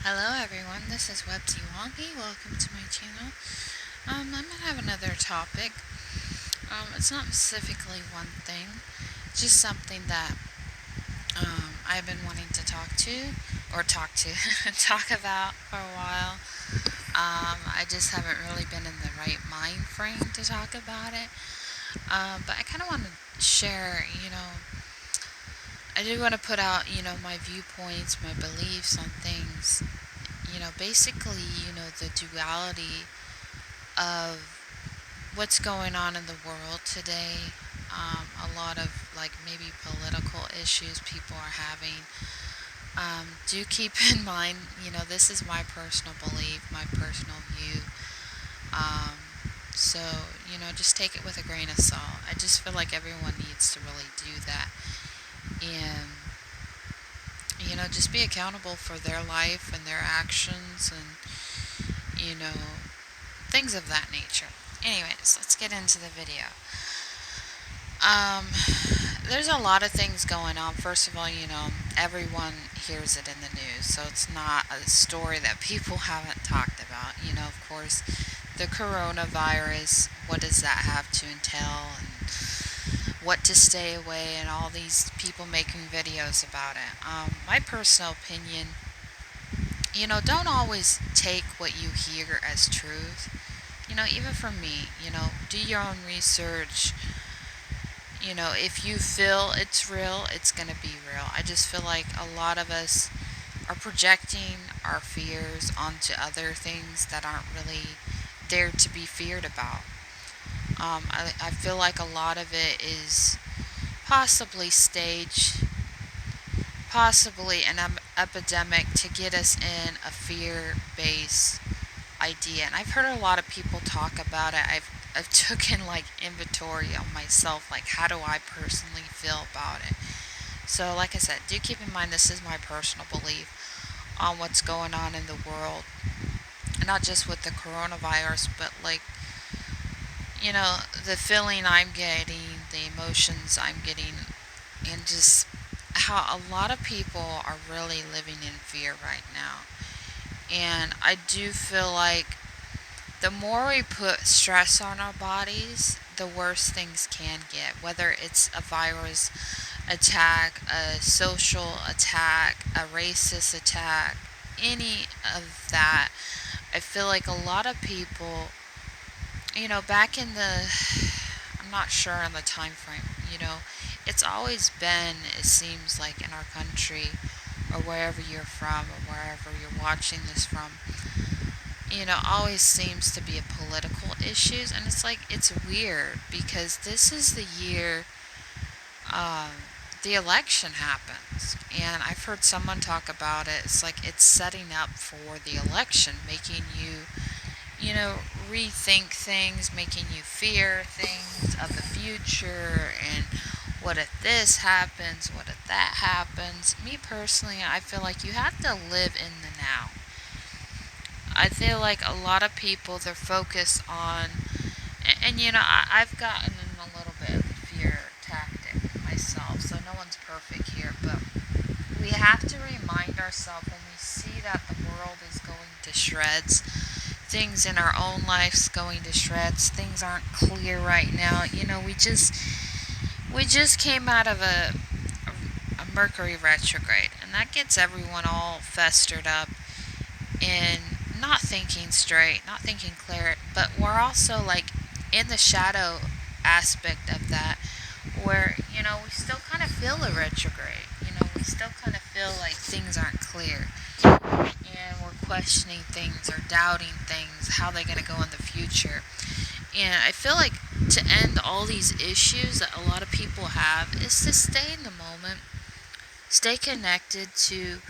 Hello everyone, this is Websy Wonky. Welcome to my channel. I'm gonna have another topic. It's not specifically one thing, just something that I've been wanting to talk about for a while. I just haven't really been in the right mind frame to talk about it. But I kind of want to share, I do want to put out, my viewpoints, my beliefs on things. Basically, the duality of what's going on in the world today. A lot of maybe political issues people are having. Do keep in mind, this is my personal belief, my personal view. Um, just take it with a grain of salt. I just feel like everyone needs to really do that. And, just be accountable for their life and their actions and, things of that nature. Anyways, let's get into the video. Um, there's a lot of things going on. First of all, everyone hears it in the news, so it's not a story that people haven't talked about. Of course, the coronavirus, what does that have to entail, and what to stay away, and all these people making videos about it. My personal opinion, don't always take what you hear as truth. Even from me, do your own research. If you feel it's real, it's going to be real. I just feel like a lot of us are projecting our fears onto other things that aren't really there to be feared about. I feel like a lot of it is possibly staged, possibly an epidemic to get us in a fear-based idea. And I've heard a lot of people talk about it. I've taken inventory on myself, how do I personally feel about it. So like I said, do keep in mind this is my personal belief on what's going on in the world. Not just with the coronavirus, but the feeling I'm getting, the emotions I'm getting, and just how a lot of people are really living in fear right now. And I do feel like the more we put stress on our bodies, the worse things can get. Whether it's a virus attack, a social attack, a racist attack, any of that, I feel like a lot of people, back in I'm not sure on the time frame, it's always been, it seems like in our country, or wherever you're from, or wherever you're watching this from, always seems to be a political issues. And it's weird because this is the year the election happens, and I've heard someone talk about it. It's like it's setting up for the election, making you, rethink things, making you fear things of the future, and what if this happens, what if that happens. Me personally, I feel like you have to live in the now. I feel like a lot of people, they're focused on, I've gotten in a little bit of the fear tactic myself, so no one's perfect here, but we have to remind ourselves when we see that the world is going to shreds, things in our own lives going to shreds, things aren't clear right now. We just came out of a Mercury retrograde, and that gets everyone all festered up in not thinking straight, not thinking clear, but we're also in the shadow aspect of that, where we still kind of feel a retrograde. We still kind of feel like things aren't clear, and we're questioning things or doubting things, how they're going to go in the future. And I feel like to end all these issues that a lot of people have is to stay in the moment, stay connected to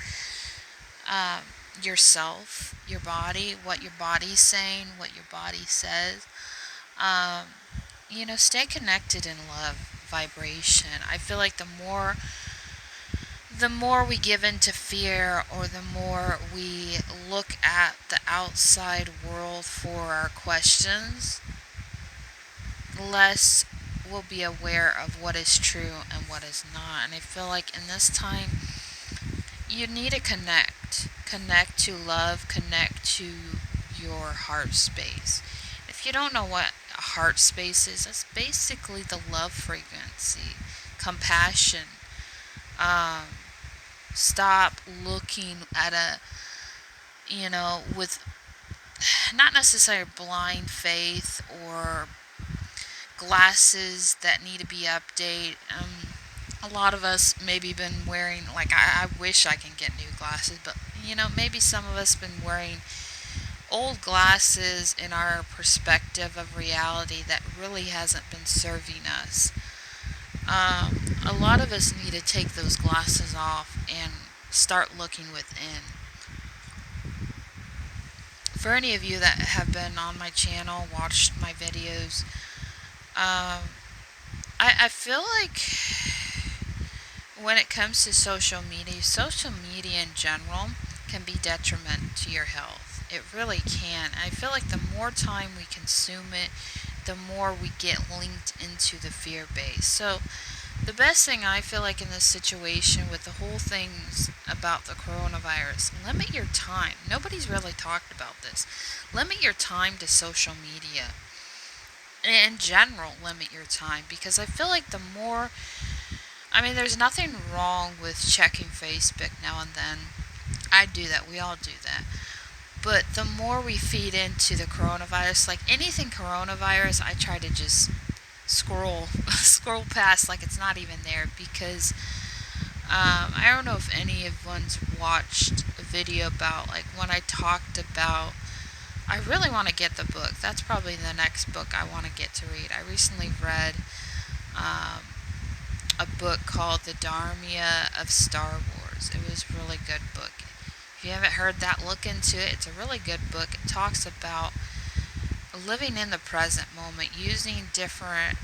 um, yourself, your body, what your body's saying, what your body says. Um, stay connected in love, vibration. I feel like the more we give into fear, or the more we look at the outside world for our questions, less we'll be aware of what is true and what is not. And I feel like in this time, you need to connect to love, connect to your heart space. If you don't know what a heart space is, that's basically the love frequency, compassion. um, Stop looking at with not necessarily blind faith or glasses that need to be updated. A lot of us maybe been wearing, like, I wish I can get new glasses, but maybe some of us been wearing old glasses in our perspective of reality that really hasn't been serving us. A lot of us need to take those glasses off and start looking within. For any of you that have been on my channel, watched my videos, I feel like when it comes to social media in general can be detriment to your health. It really can. I feel like the more time we consume it, the more we get linked into the fear base. So the best thing I feel like in this situation with the whole things about the coronavirus, limit your time. Nobody's really talked about this. Limit your time to social media. In general, limit your time, because I feel like the more, there's nothing wrong with checking Facebook now and then. I do that. We all do that. But the more we feed into the coronavirus, like anything coronavirus, I try to just scroll past like it's not even there, because I don't know if anyone's watched a video about, like, when I talked about, I really want to get the book. That's probably the next book I want to get to read. I recently read a book called The Dharma of Star Wars. It was a really good book. If you haven't heard that, look into it. It's a really good book. It talks about living in the present moment, using different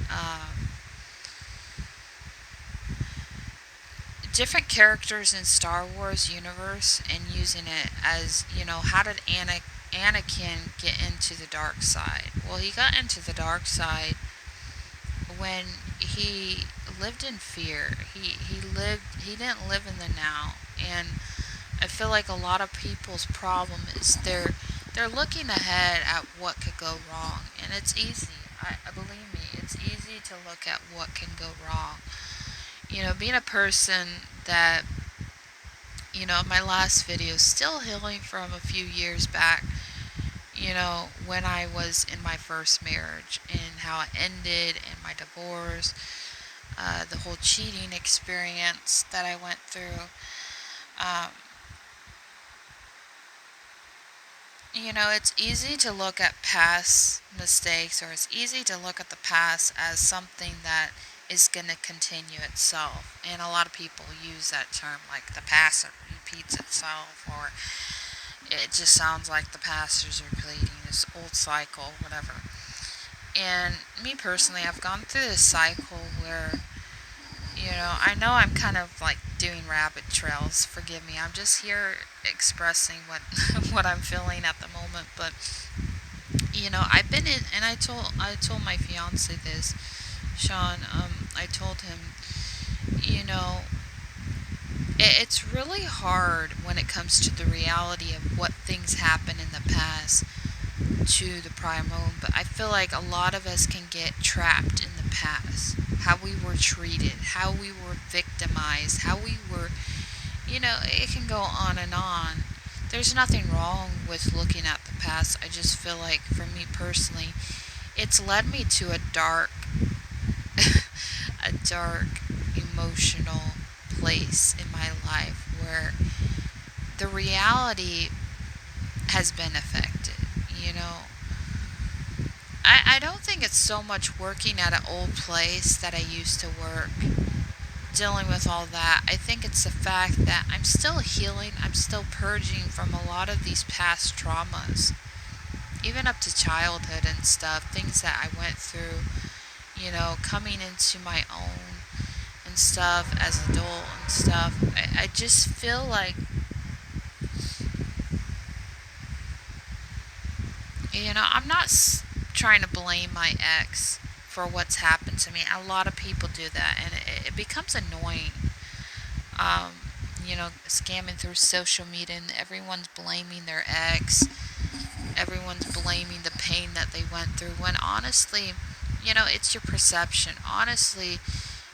characters in Star Wars universe, and using it as, how did Anakin get into the dark side? Well, he got into the dark side when he lived in fear. He didn't live in the now. And I feel like a lot of people's problem is they're looking ahead at what could go wrong, and it's easy. I believe me, it's easy to look at what can go wrong. Being a person that, my last video, still healing from a few years back, when I was in my first marriage and how it ended, and my divorce, the whole cheating experience that I went through. It's easy to look at past mistakes, or it's easy to look at the past as something that is going to continue itself. And a lot of people use that term, like the past repeats itself, or it just sounds like the past is repeating this old cycle, whatever. And me personally, I've gone through this cycle where, I know I'm kind of like doing rabbit trails. Forgive me. I'm just here expressing what what I'm feeling at the moment. But I've been in, and I told my fiance this, Sean. I told him, it's really hard when it comes to the reality of what things happen in the past to the prior moment. But I feel like a lot of us can get trapped in the past. How we were treated, how we were victimized, how we were, it can go on and on. There's nothing wrong with looking at the past. I just feel like, for me personally, it's led me to a dark emotional place in my life where the reality has been affected. I don't think it's so much working at an old place that I used to work, dealing with all that. I think it's the fact that I'm still healing, I'm still purging from a lot of these past traumas, even up to childhood and stuff, things that I went through, coming into my own and stuff as an adult and stuff. I just feel like, I'm not trying to blame my ex for what's happened to me. A lot of people do that, and it becomes annoying. scamming through social media, and everyone's blaming their ex. Everyone's blaming the pain that they went through, when honestly, it's your perception. Honestly,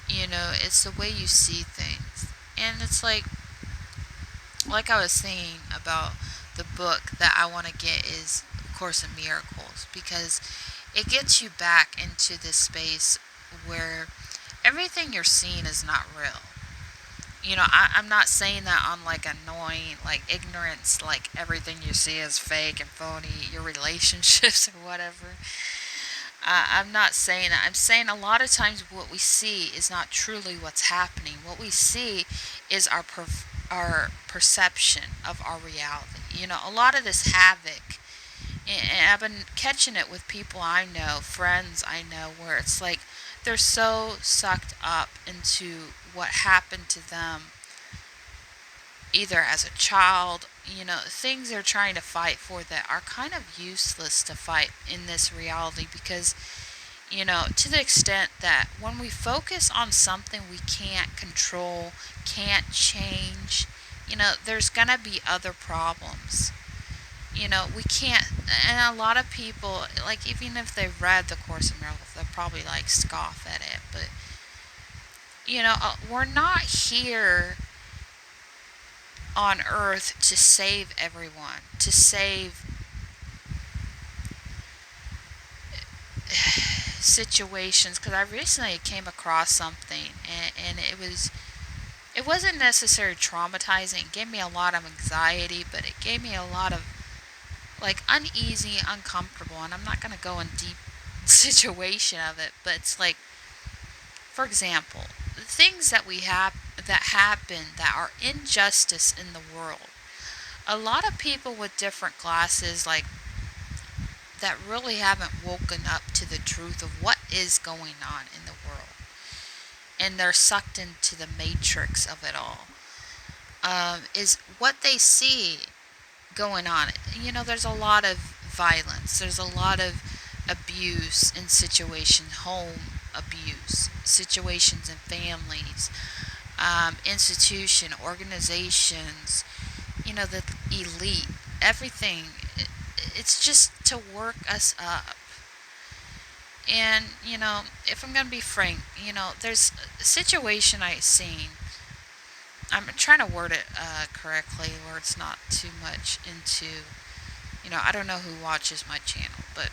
it's the way you see things. And it's like I was saying about the book that I want to get is Course in Miracles, because it gets you back into this space where everything you're seeing is not real. I'm not saying that on like annoying, like ignorance, like everything you see is fake and phony, your relationships or whatever. I'm not saying that. I'm saying a lot of times what we see is not truly what's happening. What we see is our perception of our reality. A lot of this havoc, and I've been catching it with people I know, friends I know, where it's like they're so sucked up into what happened to them either as a child, things they're trying to fight for that are kind of useless to fight in this reality, because, to the extent that when we focus on something we can't control, can't change, there's gonna be other problems. We can't, and a lot of people, like, even if they've read the Course in Miracles, they'll probably like scoff at it, but we're not here on earth to save everyone, to save situations. Because I recently came across something, and it wasn't necessarily traumatizing. It gave me a lot of anxiety, but it gave me a lot of like uneasy, uncomfortable, and I'm not going to go in deep situation of it, but it's like, for example, the things that we have that happen that are injustice in the world. A lot of people with different glasses, like, that really haven't woken up to the truth of what is going on in the world, and they're sucked into the matrix of it all, is what they see going on. There's a lot of violence, there's a lot of abuse in situations, home abuse, situations in families, institution, organizations, the elite, everything. It's just to work us up. And, if I'm going to be frank, there's a situation I've seen. I'm trying to word it correctly where it's not too much into, I don't know who watches my channel, but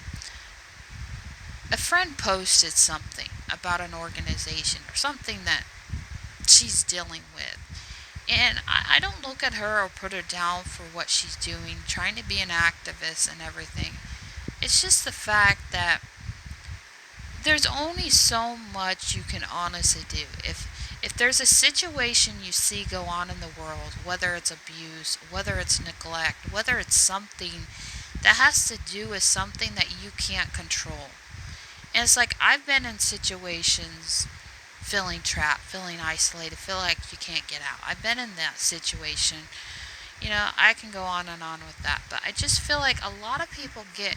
a friend posted something about an organization or something that she's dealing with. And I don't look at her or put her down for what she's doing, trying to be an activist and everything. It's just the fact that there's only so much you can honestly do. If there's a situation you see go on in the world, whether it's abuse, whether it's neglect, whether it's something that has to do with something that you can't control. And it's like, I've been in situations feeling trapped, feeling isolated, feel like you can't get out. I've been in that situation. I can go on and on with that, but I just feel like a lot of people get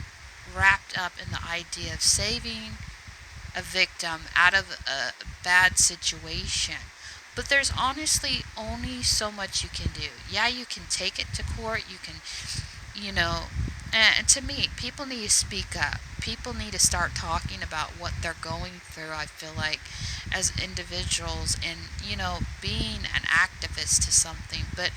wrapped up in the idea of saving a victim out of a bad situation. But there's honestly only so much you can do. Yeah, you can take it to court, you can, and to me, people need to speak up. People need to start talking about what they're going through, I feel like, as individuals, and, being an activist to something. But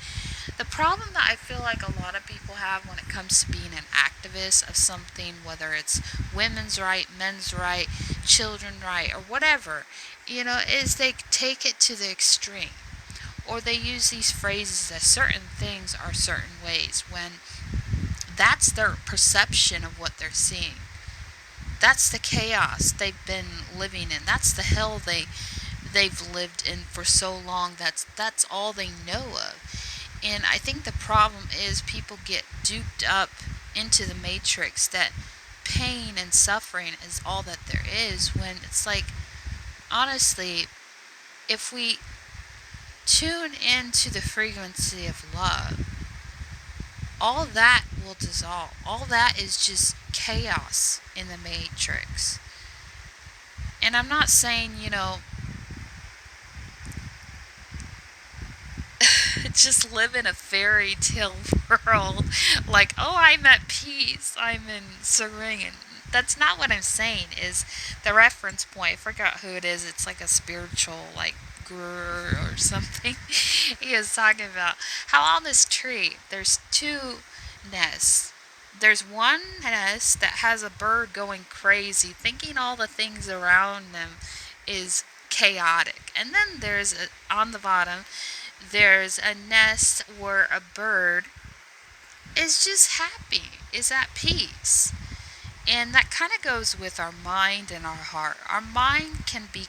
the problem that I feel like a lot of people have when it comes to being an activist of something, whether it's women's right, men's right, children right, or whatever, is they take it to the extreme. Or they use these phrases that certain things are certain ways, when that's their perception of what they're seeing. That's the chaos they've been living in. That's the hell they've lived in for so long. That's all they know of. And I think the problem is people get duped up into the matrix that pain and suffering is all that there is, when it's like, honestly, if we tune into the frequency of love, all that will dissolve. All that is just chaos in the matrix. And I'm not saying, just live in a fairy tale world. Like, oh, I'm at peace. I'm in serene. That's not what I'm saying. Is the reference point? I forgot who it is. It's like a spiritual, like guru or something. He is talking about how on this tree there's two nests. There's one nest that has a bird going crazy, thinking all the things around them is chaotic. And then on the bottom, there's a nest where a bird is just happy, is at peace. And that kind of goes with our mind and our heart. Our mind can be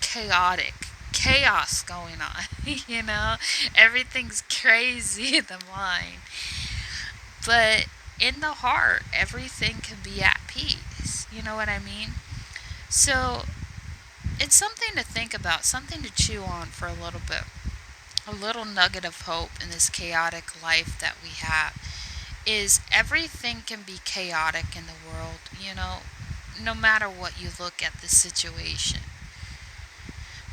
chaotic, chaos going on, Everything's crazy in the mind. But in the heart, everything can be at peace. You know what I mean? So it's something to think about, something to chew on for a little bit. A little nugget of hope in this chaotic life that we have is everything can be chaotic in the world, no matter what you look at the situation.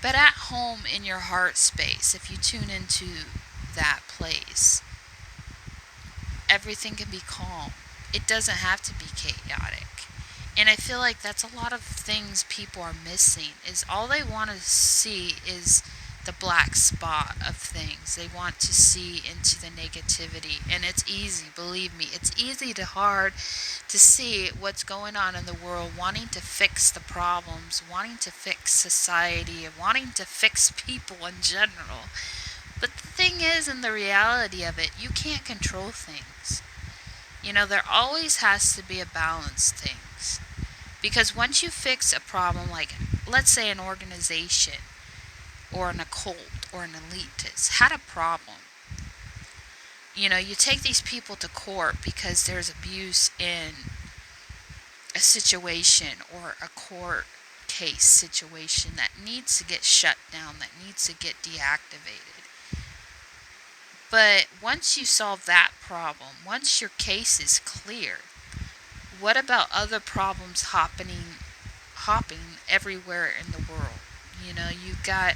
But at home in your heart space, if you tune into that place, everything can be calm. It doesn't have to be chaotic. And I feel like that's a lot of things people are missing, is all they want to see is the black spot of things. They want to see into the negativity. And it's easy, believe me, it's easy to hard to see what's going on in the world, wanting to fix the problems, wanting to fix society, and wanting to fix people in general. But the thing is, in the reality of it, you can't control things. There always has to be a balance things. Because once you fix a problem, like, let's say an organization, or an occult, or an elitist had a problem. You take these people to court because there's abuse in a situation or a court case situation that needs to get shut down, that needs to get deactivated. But once you solve that problem, once your case is cleared, what about other problems hopping everywhere in the world? You've got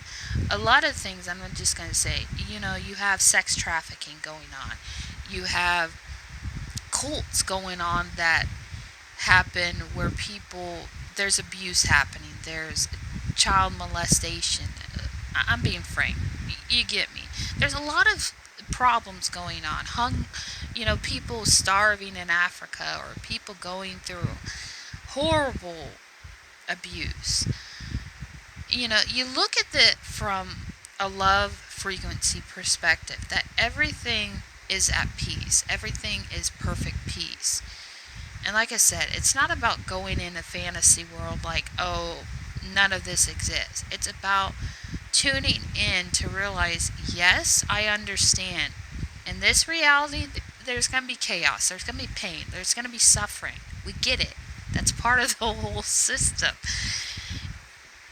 a lot of things. I'm just going to say, you have sex trafficking going on. You have cults going on that happen where there's abuse happening. There's child molestation. I'm being frank. You get me. There's a lot of problems going on. People starving in Africa, or people going through horrible abuse. You look at it from a love frequency perspective, that everything is at peace. Everything is perfect peace. And like I said, it's not about going in a fantasy world like, oh, none of this exists. It's about tuning in to realize, yes, I understand. In this reality, there's going to be chaos. There's going to be pain. There's going to be suffering. We get it. That's part of the whole system.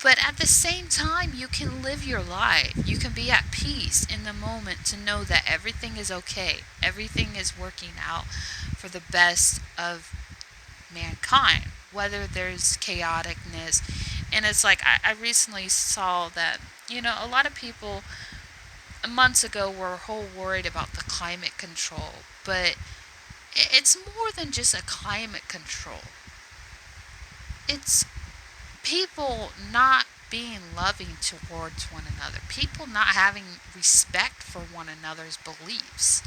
But at the same time, you can live your life. You can be at peace in the moment to know that everything is okay. Everything is working out for the best of mankind, whether there's chaoticness. And it's like, I recently saw that, a lot of people months ago were whole worried about the climate control. But it's more than just a climate control. It's people not being loving towards one another, people not having respect for one another's beliefs.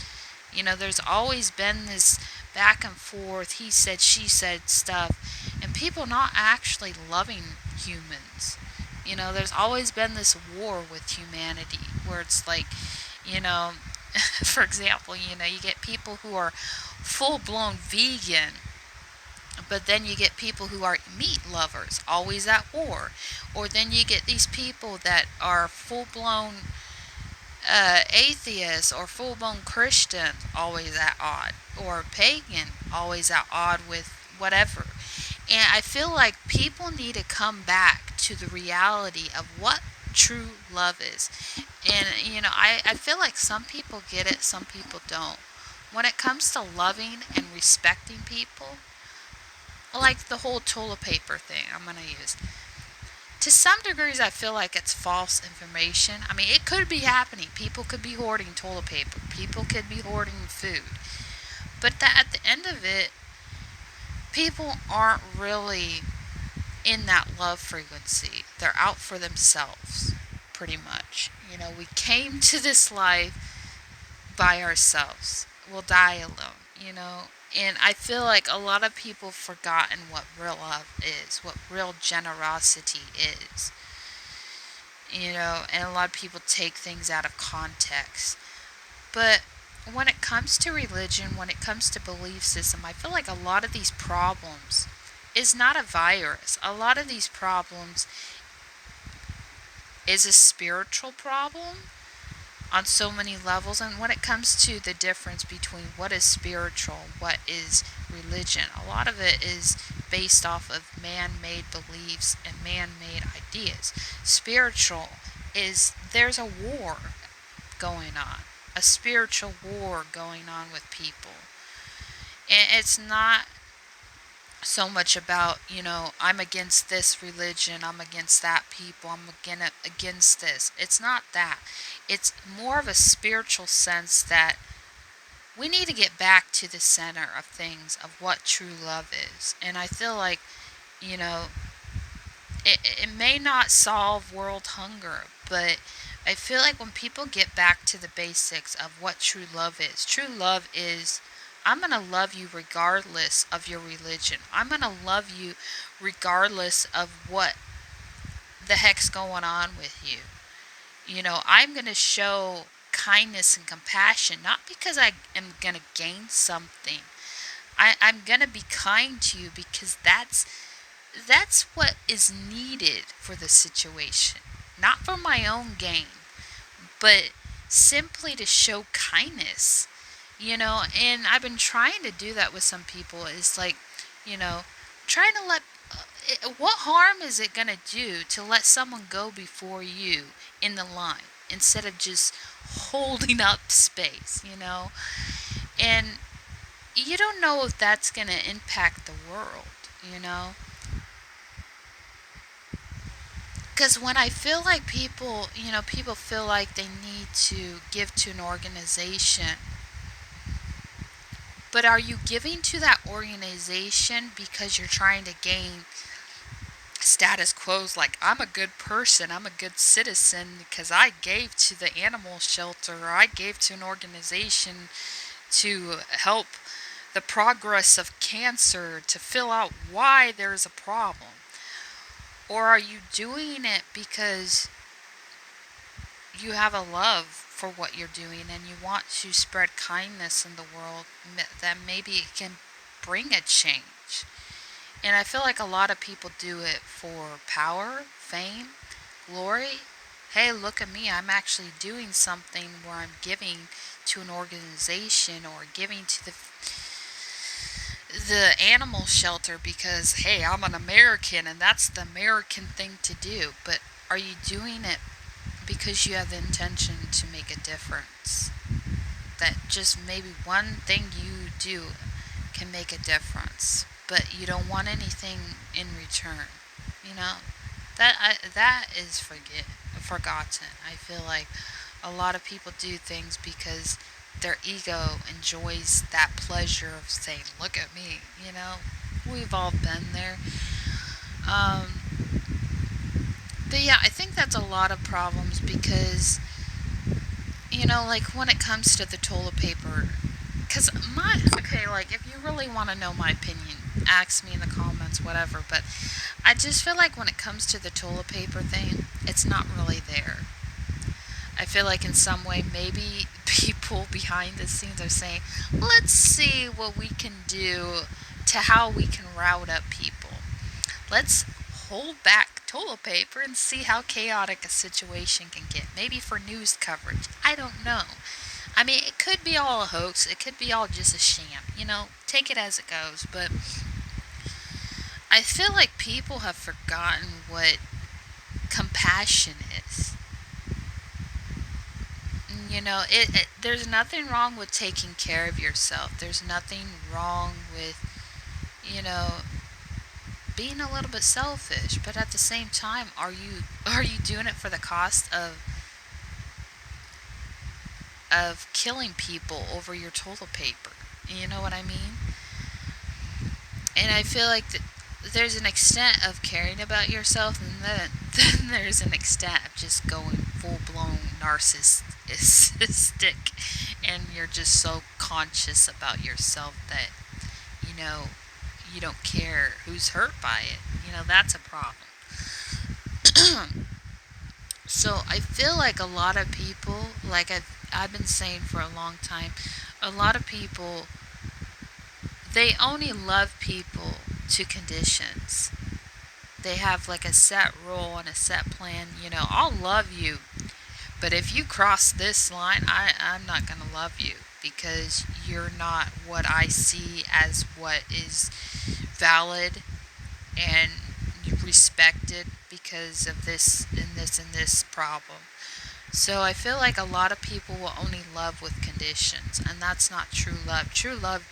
There's always been this back and forth, he said, she said stuff, and people not actually loving humans. There's always been this war with humanity where it's like, for example, you get people who are full-blown vegan, but then you get people who are meat lovers, always at war. Or then you get these people that are full-blown atheists or full-blown Christians, always at odd. Or pagan, always at odd with whatever. And I feel like people need to come back to the reality of what true love is. And, I feel like some people get it, some people don't. When it comes to loving and respecting people, like the whole toilet paper thing I'm going to use. To some degrees, I feel like it's false information. I mean, it could be happening. People could be hoarding toilet paper. People could be hoarding food. But that at the end of it, people aren't really in that love frequency. They're out for themselves, pretty much. You know, we came to this life by ourselves. We'll die alone, you know? And I feel like a lot of people forgotten what real love is, what real generosity is. You know, and a lot of people take things out of context. But when it comes to religion, when it comes to belief system, I feel like a lot of these problems is not a virus. A lot of these problems is a spiritual problem on so many levels. And when it comes to the difference between what is spiritual, what is religion, a lot of it is based off of man-made beliefs and man-made ideas. Spiritual is there's a war going on, a spiritual war going on with people. And it's not so much about, you know, I'm against this religion, I'm against that people, I'm against this. It's not that. It's more of a spiritual sense that we need to get back to the center of things, of what true love is. And I feel like, you know, it may not solve world hunger, but I feel like when people get back to the basics of what true love is I'm going to love you regardless of your religion. I'm going to love you regardless of what the heck's going on with you. You know, I'm going to show kindness and compassion, not because I am going to gain something. I'm going to be kind to you because that's what is needed for the situation. Not for my own gain, but simply to show kindness. You know, and I've been trying to do that with some people. It's like, you know, trying to let, what harm is it going to do to let someone go before you in the line instead of just holding up space, you know? And you don't know if that's going to impact the world, you know? Because when I feel like people, you know, people feel like they need to give to an organization. But are you giving to that organization because you're trying to gain status quos like I'm a good person, I'm a good citizen because I gave to the animal shelter or I gave to an organization to help the progress of cancer to fill out why there's a problem? Or are you doing it because you have a love for what you're doing and you want to spread kindness in the world that maybe it can bring a change? And I feel like a lot of people do it for power, fame, glory. Hey, look at me, I'm actually doing something where I'm giving to an organization or giving to the animal shelter because hey, I'm an American and that's the American thing to do. But are you doing it because you have the intention to make a difference? That just maybe one thing you do can make a difference, but you don't want anything in return. You know, that is forgotten. I feel like a lot of people do things because their ego enjoys that pleasure of saying, "Look at me." You know, we've all been there. Um, but yeah, I think that's a lot of problems because you know, like when it comes to the toilet paper, because okay, like if you really want to know my opinion, ask me in the comments, whatever. But I just feel like when it comes to the toilet paper thing, it's not really there. I feel like in some way, maybe people behind the scenes are saying, let's see what we can do to how we can route up people. Let's hold back toilet paper and see how chaotic a situation can get. Maybe for news coverage. I don't know. I mean, it could be all a hoax. It could be all just a sham. You know, take it as it goes. But I feel like people have forgotten what compassion is. You know, there's nothing wrong with taking care of yourself. There's nothing wrong with, you know, being a little bit selfish, but at the same time, are you doing it for the cost of killing people over your toilet paper? You know what I mean? And I feel like there's an extent of caring about yourself, and then there's an extent of just going full blown narcissistic, and you're just so conscious about yourself that you know you don't care who's hurt by it. That's a problem. So I feel like a lot of people, like I've been saying for a long time, a lot of people, they only love people to conditions. They have like a set rule and a set plan. I'll love you, but if you cross this line, I'm not going to love you because you're not what I see as what is valid and respected because of this and this and this problem. So I feel like a lot of people will only love with conditions, and that's not true love. True love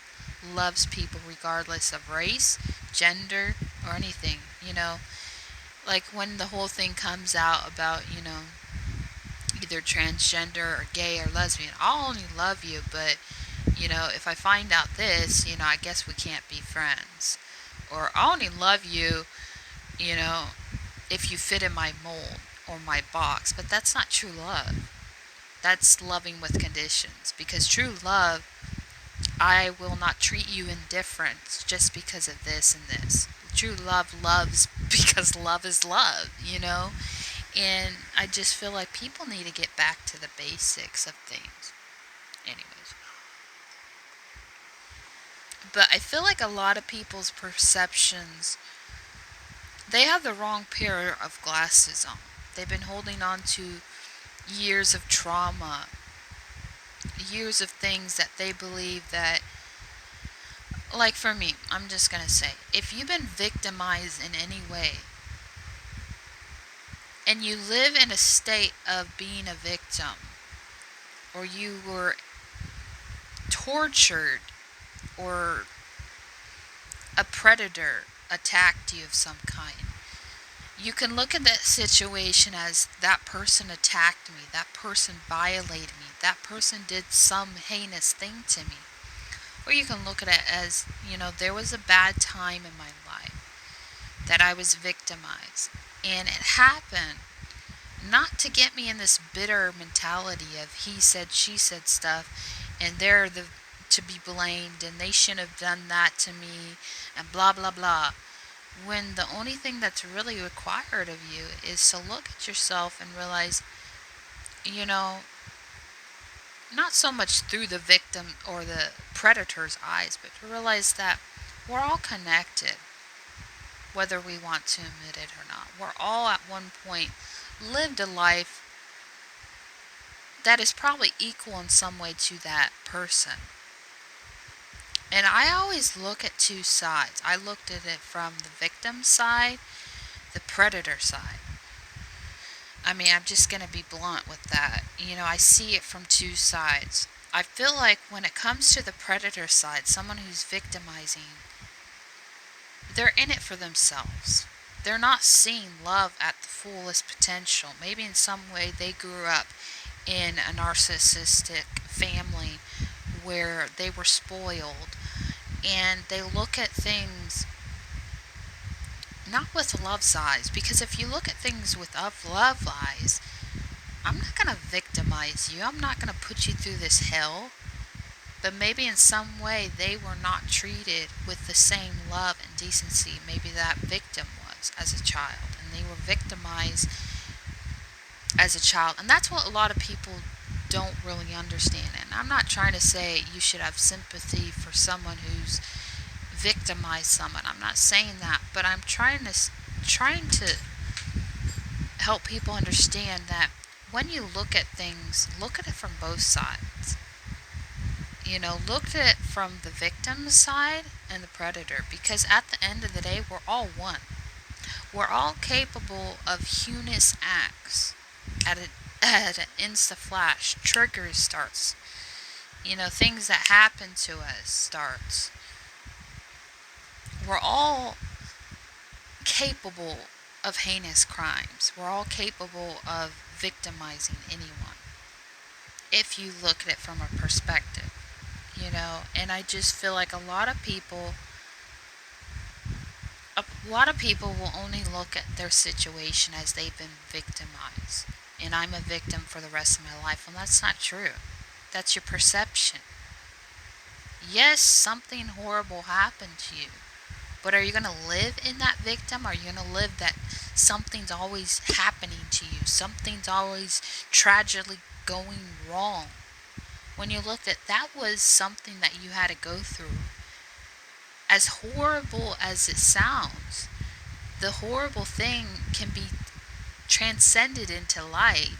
loves people regardless of race, gender, or anything. Like when the whole thing comes out about, either transgender or gay or lesbian, I'll only love you, but, if I find out this, I guess we can't be friends. Or I'll only love you, you know, if you fit in my mold or my box. But that's not true love. That's loving with conditions. Because true love, I will not treat you indifferent just because of this and this. True love loves because love is love. And I just feel like people need to get back to the basics of things. Anyways. But I feel like a lot of people's perceptions, they have the wrong pair of glasses on. They've been holding on to years of trauma, years of things that they believe that, like for me, I'm just going to say, if you've been victimized in any way, and you live in a state of being a victim, or you were tortured, or a predator attacked you of some kind, you can look at that situation as that person attacked me, that person violated me, that person did some heinous thing to me. Or you can look at it as, there was a bad time in my life that I was victimized. And it happened not to get me in this bitter mentality of he said, she said stuff, and they're to be blamed, and they shouldn't have done that to me, and blah, blah, blah. When the only thing that's really required of you is to look at yourself and realize, not so much through the victim or the predator's eyes, but to realize that we're all connected, whether we want to admit it or not. We're all at one point lived a life that is probably equal in some way to that person. And I always look at two sides. I looked at it from the victim side, the predator side. I'm just going to be blunt with that. I see it from two sides. I feel like when it comes to the predator side, someone who's victimizing, they're in it for themselves. They're not seeing love at the fullest potential. Maybe in some way they grew up in a narcissistic family where they were spoiled, and they look at things not with love's eyes, because if you look at things with love eyes, I'm not going to victimize you, I'm not going to put you through this hell, but maybe in some way they were not treated with the same love and decency maybe that victim was as a child, and they were victimized as a child. And that's what a lot of people don't really understand. And I'm not trying to say you should have sympathy for someone who's victimized someone. I'm not saying that, but I'm trying to help people understand that when you look at things, look at it from both sides. Look at it from the victim side and the predator, because at the end of the day, we're all one. We're all capable of heinous acts at an insta flash. Triggers starts. Things that happen to us starts. We're all capable of heinous crimes. We're all capable of victimizing anyone if you look at it from a perspective, and I just feel like a lot of people will only look at their situation as they've been victimized, and I'm a victim for the rest of my life. Well, that's not true. That's your perception. Yes, something horrible happened to you, but are you going to live in that victim? Are you going to live that something's always happening to you? Something's always tragically going wrong. When you looked at that was something that you had to go through. As horrible as it sounds, the horrible thing can be transcended into light.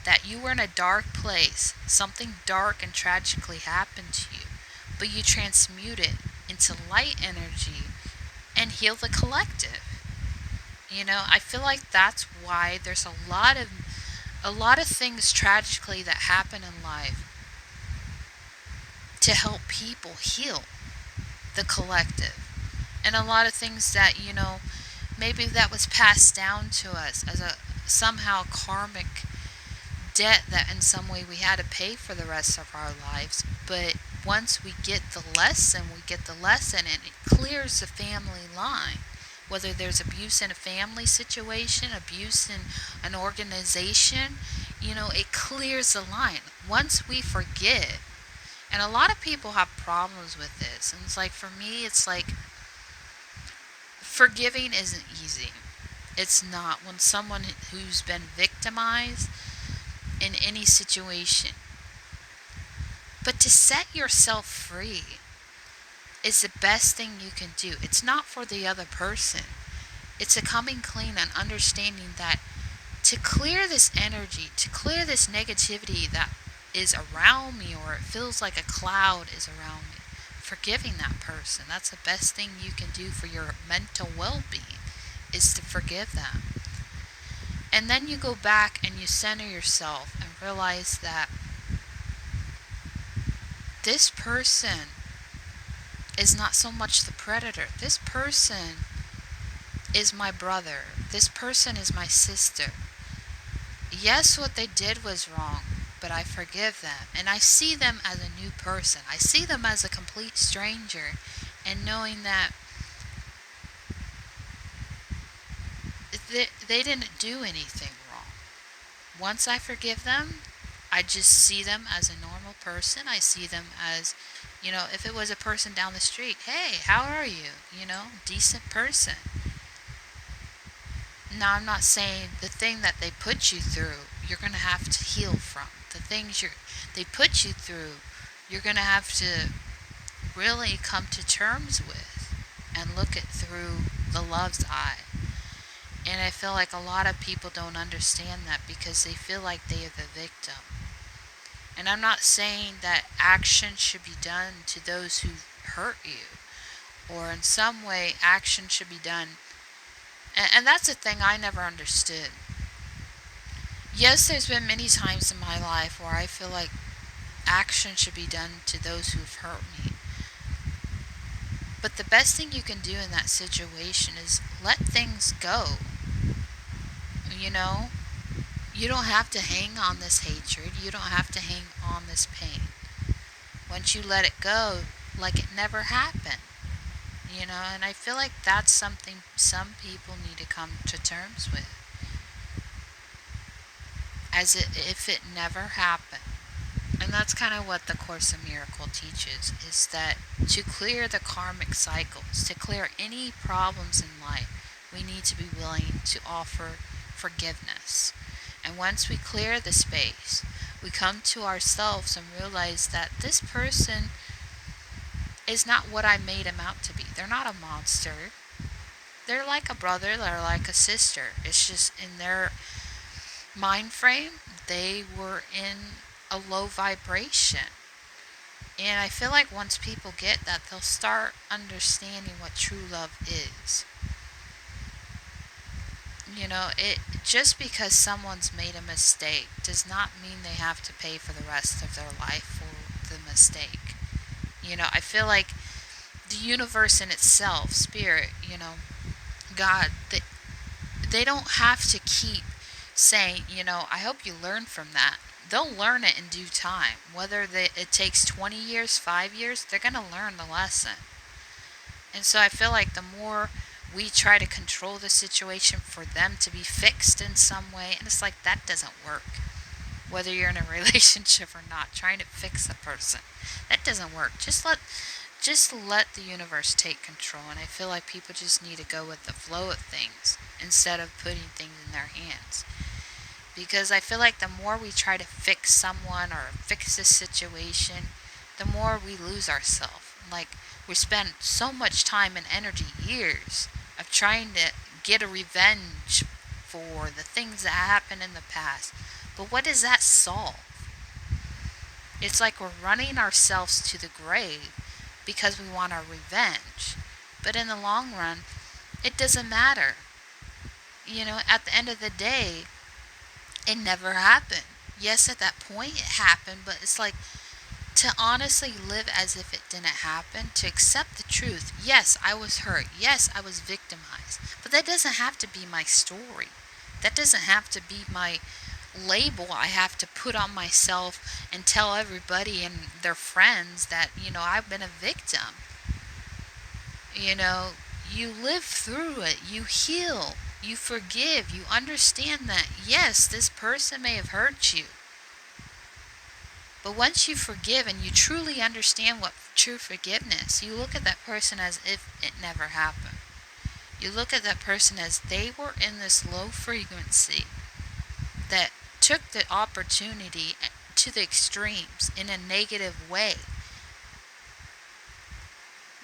That you were in a dark place, something dark and tragically happened to you, but you transmute it into light energy and heal the collective. I feel like that's why there's a lot of things tragically that happen in life to help people heal the collective. And a lot of things that, maybe that was passed down to us as a somehow karmic debt that in some way we had to pay for the rest of our lives. But once we get the lesson and it clears the family line. Whether there's abuse in a family situation, abuse in an organization, it clears the line. Once we forgive, and a lot of people have problems with this, and it's like, for me, it's like, forgiving isn't easy. It's not. When someone who's been victimized in any situation. But to set yourself free is the best thing you can do. It's not for the other person. It's a coming clean and understanding that to clear this energy, to clear this negativity that is around me, or it feels like a cloud is around me, forgiving that person. That's the best thing you can do for your mental well-being, is to forgive them. And then you go back and you center yourself and realize that this person is not so much the predator. This person is my brother. This person is my sister. Yes, what they did was wrong, but I forgive them. And I see them as a new person. I see them as a complete stranger. And knowing that they didn't do anything wrong. Once I forgive them, I just see them as a normal person. I see them as, if it was a person down the street, hey, how are you? Decent person. Now, I'm not saying the thing that they put you through, you're going to have to heal from. The things they put you through, you're going to have to really come to terms with and look it through the love's eye. And I feel like a lot of people don't understand that because they feel like they are the victim. And I'm not saying that action should be done to those who hurt you, or in some way action should be done. And that's the thing I never understood. Yes, there's been many times in my life where I feel like action should be done to those who've hurt me. But the best thing you can do in that situation is let things go. You don't have to hang on this hatred. You don't have to hang on this pain. Once you let it go, like it never happened. And I feel like that's something some people need to come to terms with. If it never happened. And that's kind of what the Course in Miracles teaches, is that to clear the karmic cycles, to clear any problems in life, we need to be willing to offer forgiveness. And once we clear the space, we come to ourselves and realize that this person is not what I made him out to be. They're not a monster. They're like a brother, they're like a sister. It's just in their mind frame, they were in a low vibration. And I feel like once people get that, they'll start understanding what true love is. It just because someone's made a mistake does not mean they have to pay for the rest of their life for the mistake. I feel like the universe in itself, spirit, God, they don't have to keep saying, I hope you learn from that. They'll learn it in due time. Whether it takes 20 years, 5 years, they're going to learn the lesson. And so I feel like the more we try to control the situation for them to be fixed in some way, and it's like that doesn't work. Whether you're in a relationship or not, trying to fix a person, that doesn't work. Just let the universe take control, and I feel like people just need to go with the flow of things instead of putting things in their hands. Because I feel like the more we try to fix someone or fix a situation, the more we lose ourselves. Like, we spend so much time and energy, years, of trying to get a revenge for the things that happened in the past. But what does that solve? It's like we're running ourselves to the grave because we want our revenge. But in the long run, it doesn't matter. At the end of the day, it never happened. Yes, at that point it happened, but it's like to honestly live as if it didn't happen, to accept the truth. Yes, I was hurt. Yes, I was victimized. But that doesn't have to be my story. That doesn't have to be my label I have to put on myself and tell everybody and their friends that, I've been a victim. You live through it. You heal. You forgive. You understand that, yes, this person may have hurt you. But once you forgive and you truly understand what true forgiveness, you look at that person as if it never happened. You look at that person as they were in this low frequency that took the opportunity to the extremes in a negative way.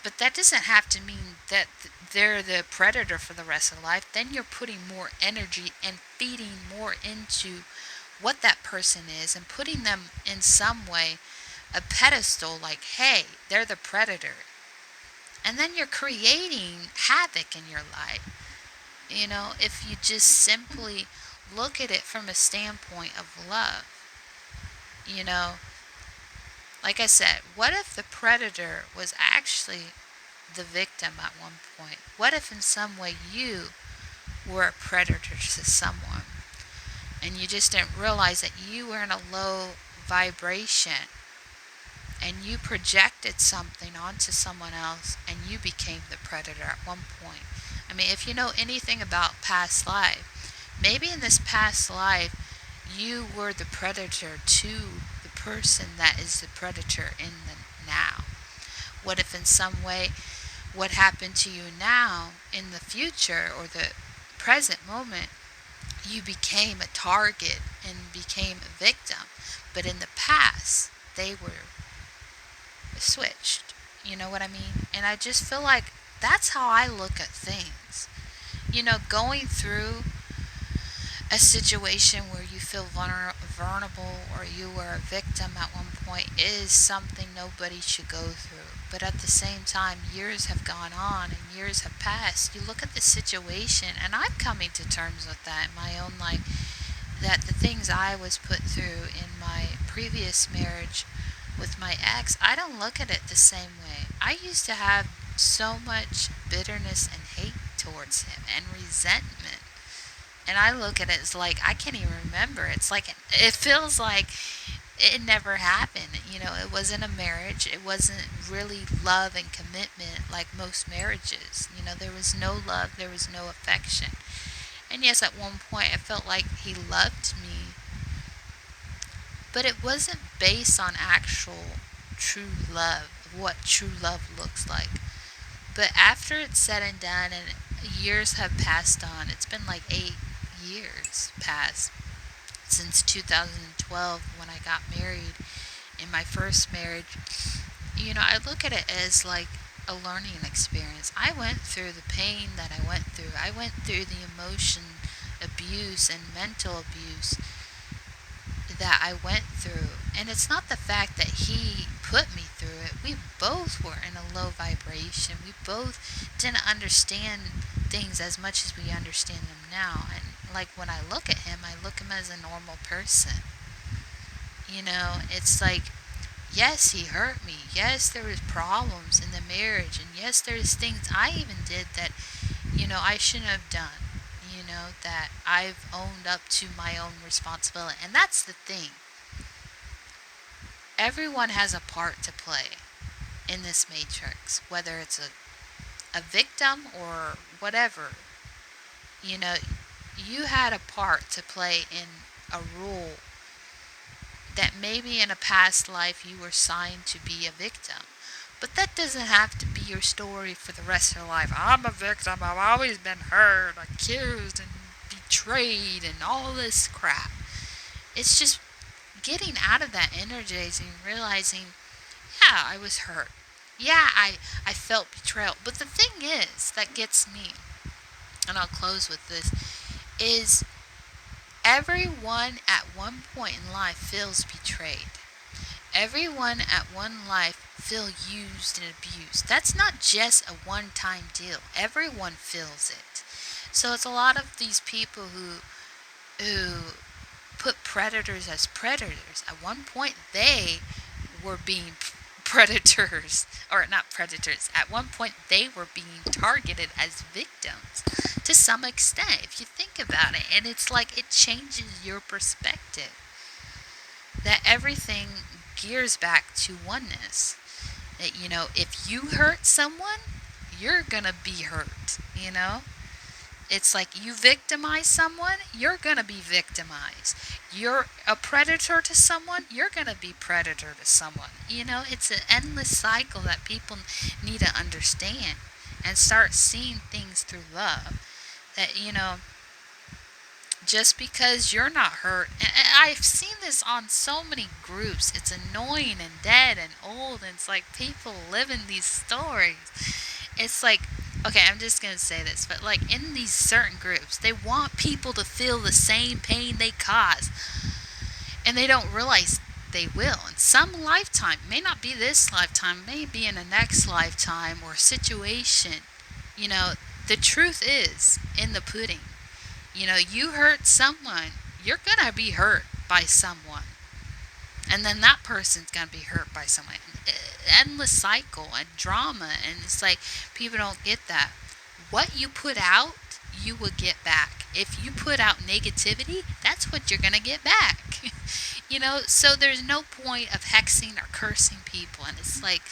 But that doesn't have to mean that they're the predator for the rest of life. Then you're putting more energy and feeding more into what that person is and putting them in some way a pedestal like, hey, they're the predator. And then you're creating havoc in your life. If you just simply look at it from a standpoint of love. Like I said, what if the predator was actually the victim at one point? What if in some way you were a predator to someone and you just didn't realize that you were in a low vibration and you projected something onto someone else and you became the predator at one point? I mean, if you know anything about past life, maybe in this past life you were the predator to the person that is the predator in the now. What if in some way what happened to you now in the future or the present moment, you became a target and became a victim, but in the past they were switched. You know what I mean? And I just feel like that's how I look at things. Going through a situation where you feel vulnerable or you were a victim at one point is something nobody should go through. But at the same time, years have gone on and years have passed. You look at the situation, and I'm coming to terms with that in my own life, that the things I was put through in my previous marriage with my ex, I don't look at it the same way. I used to have so much bitterness and hate towards him and resentment. And I look at it as like, I can't even remember. It's like, it feels like it never happened. It wasn't a marriage. It wasn't really love and commitment like most marriages. There was no love. There was no affection. And yes, at one point I felt like he loved me. But it wasn't based on actual true love, what true love looks like. But after it's said and done and years have passed on, it's been like 8 years past since 2012 when I got married in my first marriage. I look at it as like a learning experience. I went through the pain that I went through. I went through the emotion abuse and mental abuse that I went through. And it's not the fact that he put me through it. We both were in a low vibration. We both didn't understand things as much as we understand them now. And like when I look at him, I look at him as a normal person. It's like, yes, he hurt me. Yes, there was problems in the marriage. And yes, there's things I even did that I shouldn't have done, that I've owned up to my own responsibility. And that's the thing. Everyone has a part to play in this matrix, whether it's a victim or whatever. You know, you had a part to play in a role that maybe in a past life you were signed to be a victim. But that doesn't have to be your story for the rest of your life. I'm a victim. I've always been hurt, accused, and betrayed, and all this crap. It's just getting out of that energizing, realizing, yeah, I was hurt. Yeah, I felt betrayal. But the thing is, that gets me, and I'll close with this, is everyone at one point in life feels betrayed. Everyone at one life feel used and abused. That's not just a one-time deal. Everyone feels it. So it's a lot of these people who put predators as predators. At one point they were being predators, or not predators. At one point they were being targeted as victims to some extent, if you think about it. And it's like it changes your perspective. That everything gears back to oneness. That, if you hurt someone, you're gonna be hurt. It's like you victimize someone, you're gonna be victimized. You're a predator to someone, you're gonna be predator to someone. It's an endless cycle that people need to understand and start seeing things through love. That, just because you're not hurt. And I've seen this on so many groups. It's annoying and dead and old, and it's like people live in these stories. It's like, okay, I'm just going to say this, but like in these certain groups, they want people to feel the same pain they cause. And they don't realize they will. In some lifetime, may not be this lifetime, may be in the next lifetime or situation. The truth is in the pudding. You hurt someone, you're going to be hurt by someone. And then that person's going to be hurt by someone. Endless cycle and drama. And it's like, people don't get that. What you put out, you will get back. If you put out negativity, that's what you're going to get back. So there's no point of hexing or cursing people. And it's like,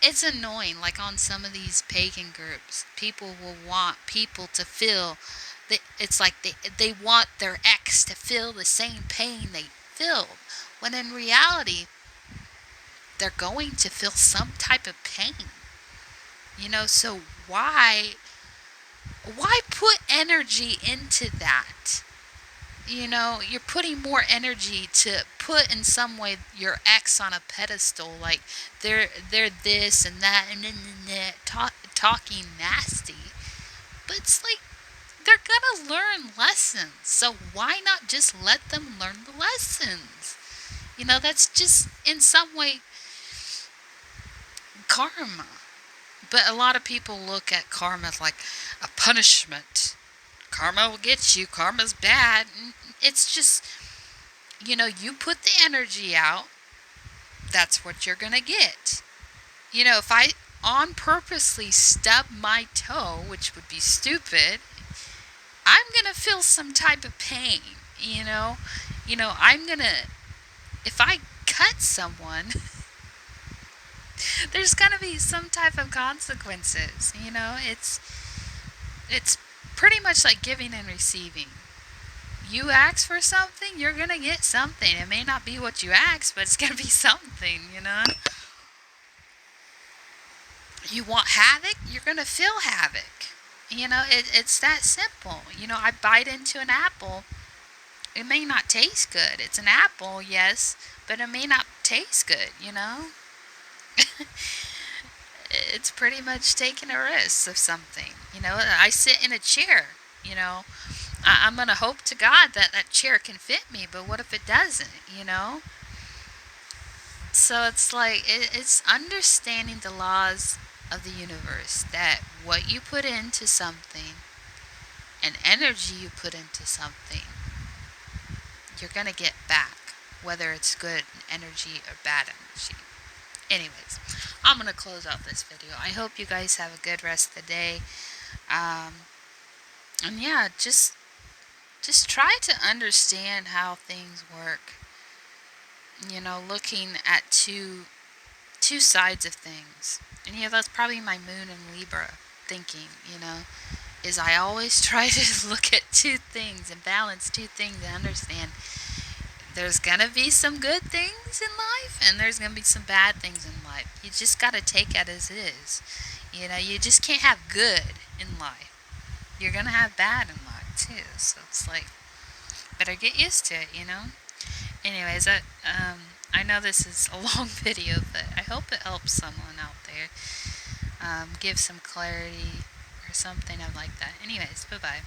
it's annoying. Like on some of these pagan groups, people will want people to feel, it's like they want their ex to feel the same pain they feel. When in reality, they're going to feel some type of pain. So why put energy into that? You're putting more energy to put in some way your ex on a pedestal, like they're this and that and talking nasty. But it's like, they're gonna learn lessons, so why not just let them learn the lessons? That's just in some way karma. But a lot of people look at karma as like a punishment. Karma will get you, karma's bad. It's just, you put the energy out, that's what you're gonna get. If I on purposely stub my toe, which would be stupid, I'm gonna feel some type of pain. I'm gonna, if I cut someone, there's gonna be some type of consequences. It's pretty much like giving and receiving. You ask for something, you're gonna get something. It may not be what you ask, but it's gonna be something. You want havoc, you're gonna feel havoc. It's that simple. I bite into an apple. It may not taste good. It's an apple, yes, but it may not taste good. It's pretty much taking a risk of something. I sit in a chair. I'm going to hope to God that that chair can fit me, but what if it doesn't? So it's like, it's understanding the laws of the universe, that what you put into something and energy you put into something, you're going to get back, whether it's good energy or bad energy. Anyways, I'm going to close out this video. I hope you guys have a good rest of the day. Um, and yeah, just try to understand how things work. Looking at two sides of things. And that's probably my moon and Libra thinking, is I always try to look at two things and balance two things and understand there's gonna be some good things in life and there's gonna be some bad things in life. You just gotta take it as it is. You just can't have good in life. You're gonna have bad in life too. So it's like better get used to it. Anyways, I know this is a long video, but I hope it helps someone out there. Give some clarity or something of like that. Anyways, bye bye.